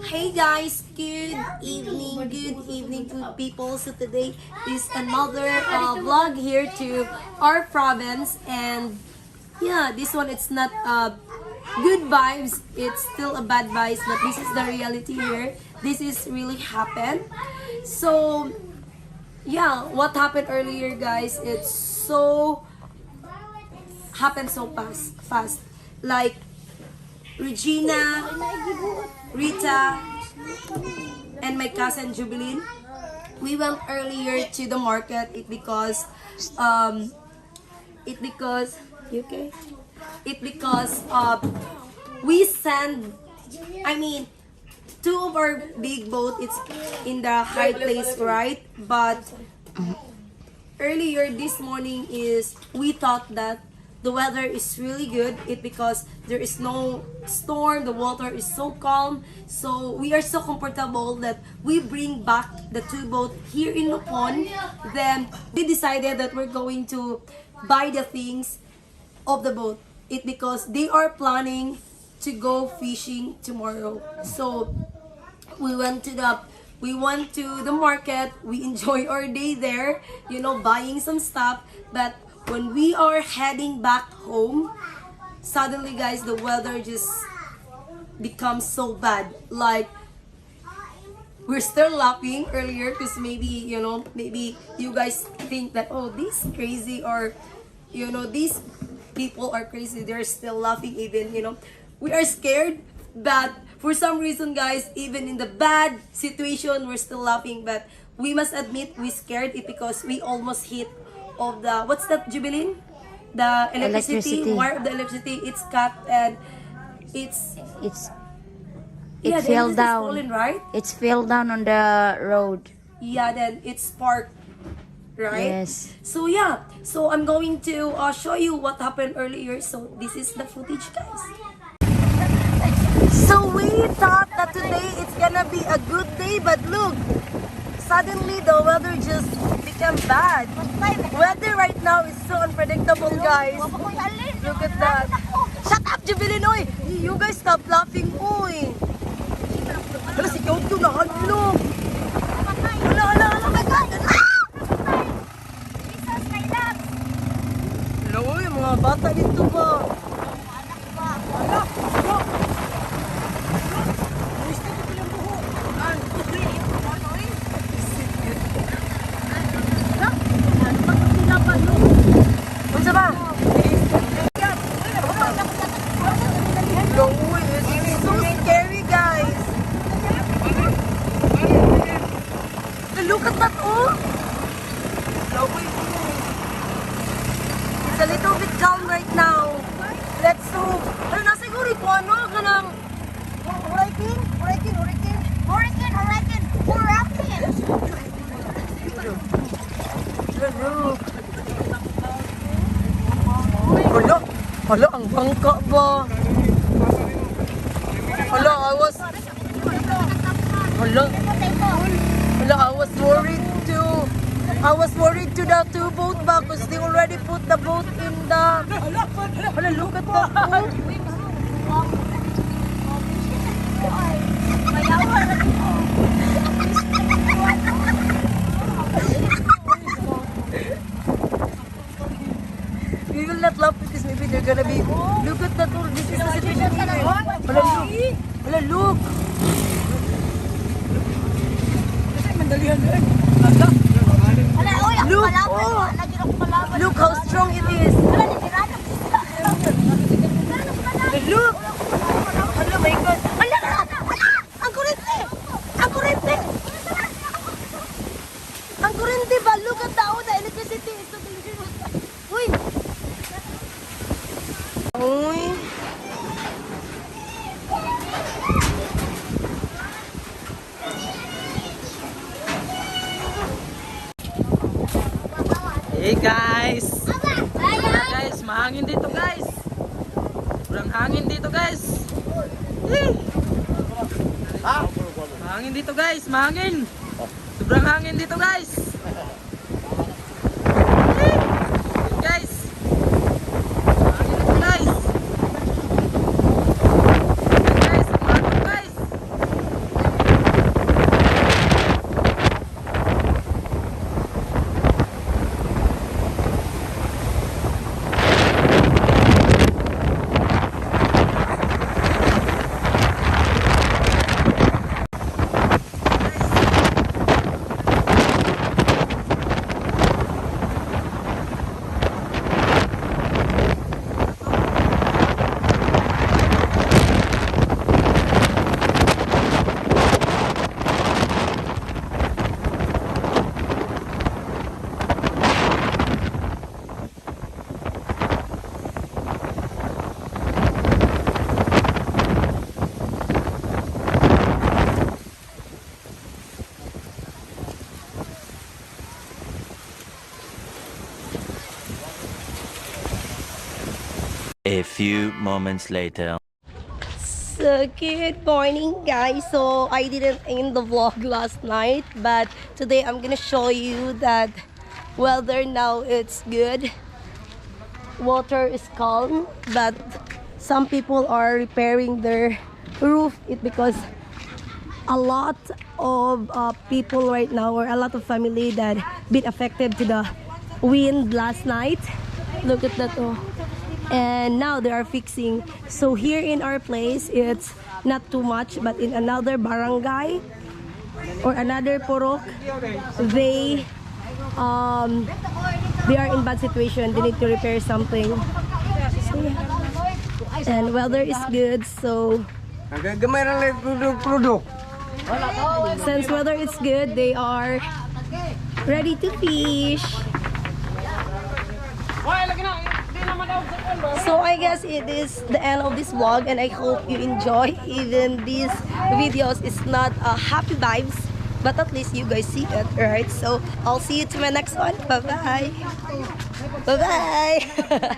Hey guys, good evening to people. So today is another vlog here to our province, and yeah, this one it's not good vibes, it's still a bad vibes, but this is the reality here. This is really happened. So yeah, what happened earlier, guys? It's so happened so fast. Like Regina, Rita, and my cousin Jubilin. We went earlier to the market. You okay? It because we send. I mean, two of our big boat. It's in the high place, right? But earlier this morning is we thought that the weather is really good. It because there is no storm, the water is so calm, so we are so comfortable that we bring back the two boat here in Lupon. Then we decided that we're going to buy the things of the boat. It because they are planning to go fishing tomorrow. So we went to the market. We enjoy our day there, buying some stuff. But when we are heading back home, suddenly, guys, the weather just becomes so bad. Like, we're still laughing earlier because maybe you guys think that, oh, this crazy, or these people are crazy. They're still laughing even, we are scared. But for some reason, guys, even in the bad situation, we're still laughing. But we must admit we scared it because we almost hit of the, what's that, Jubilin? The electricity wire of the electricity. It's cut, and it fell down. Fallen, right? It fell down on the road. Yeah, then it sparked, right? Yes. So yeah, so I'm going to show you what happened earlier. So this is the footage, guys. So we thought that today it's gonna be a good day, but look, suddenly the weather just became bad. Weather right now is so unpredictable, guys. Look at that. Shut up, Jubilin, oy! You guys stop laughing, oy! Hala, si Kyoto na, ano? Hala, oh my God! Hello, oy, mga bata dito ba? Hala, hala! Unsa ba? It's so scary, guys. Look at that, oh! It's a little bit calm right now. Let's hope. Ano na siguro ko kanang hurricane. Hala, ang bangka ba? Hala, I was worried to the two boat ba because they already put the boat in the... Hala, look at that boat. We will not laugh because maybe they're gonna be... Look at that, oh, this is the situation here. Hala, look. Look, oh, look how strong it is. Look. Hala, my God. Hala, ang kurente. Ang kurente ba? Look at the electricity is so dangerous. Uy. Hey guys! Guys, mahangin dito, guys! Sobrang hangin dito, guys! Mahangin dito, guys! Mahangin! Sobrang hangin dito, guys! Guys! Mahangin dito, guys! Guys, ang guys! few moments later. So good morning guys. So I didn't end the vlog last night, but today I'm gonna show you that weather now it's good. Water is calm, but some people are repairing their roof because a lot of people right now, or a lot of family that been affected to the wind last night. Look at that. Oh. And now they are fixing. So here in our place it's not too much, but in another barangay or another purok, they are in bad situation. They need to repair something. So, yeah. And weather is good, so since weather is good, they are ready to fish. So I guess it is the end of this vlog, and I hope you enjoy. Even these videos is not happy vibes, but at least you guys see it, right? So I'll see you to my next one. Bye bye. Bye bye.